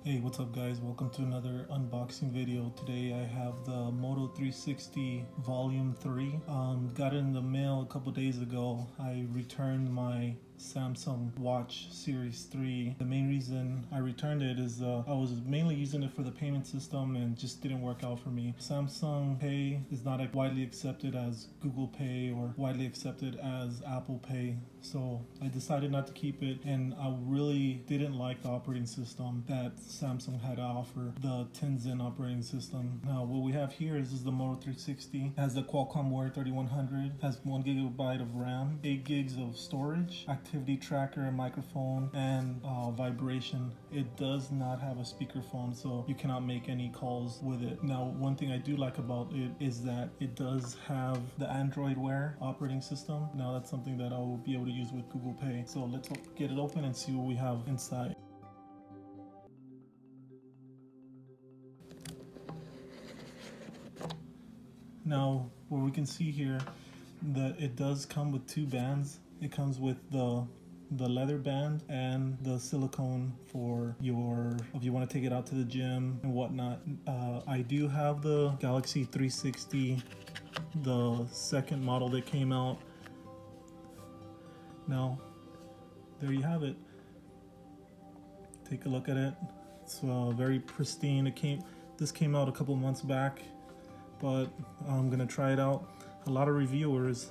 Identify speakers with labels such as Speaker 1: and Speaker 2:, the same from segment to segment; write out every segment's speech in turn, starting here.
Speaker 1: Hey, what's up guys? Welcome to another unboxing video. Today I have the MOTO 360 Volume 3. Got it in the mail a couple days ago. I returned my Samsung Watch Series 3. The main reason I returned it is I was mainly using it for the payment system and just didn't work out for me. Samsung Pay is not widely accepted as Google Pay or widely accepted as Apple Pay. So I decided not to keep it, and I really didn't like the operating system that Samsung had to offer, the Tizen operating system. Now what we have here is the MOTO 360. It has the Qualcomm Wear 3100, has 1 GB of RAM, 8 gigs of storage, activity tracker, a microphone, and vibration. It does not have a speakerphone, so you cannot make any calls with it. Now one thing I do like about it is that it does have the Android Wear operating system. Now that's something that I will be able to use with Google Pay. So let's get it open and see what we have inside. Now what we can see here, that it does come with 2 bands. It comes with the leather band and the silicone for if you want to take it out to the gym and whatnot. I do have the Galaxy 360, the second model that came out. Now there you have it. Take a look at it. It's very pristine. This came out a couple months back, but I'm gonna try it out. A lot of reviewers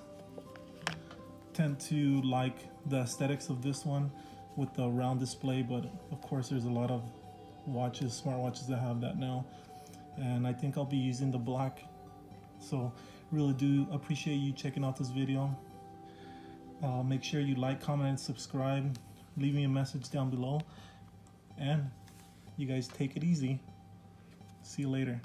Speaker 1: tend to like the aesthetics of this one with the round display, but of course there's a lot of smartwatches that have that now, and I think I'll be using the black. So really do appreciate you checking out this video. Make sure you like, comment, and subscribe. Leave me a message down below, and you guys take it easy. See you later.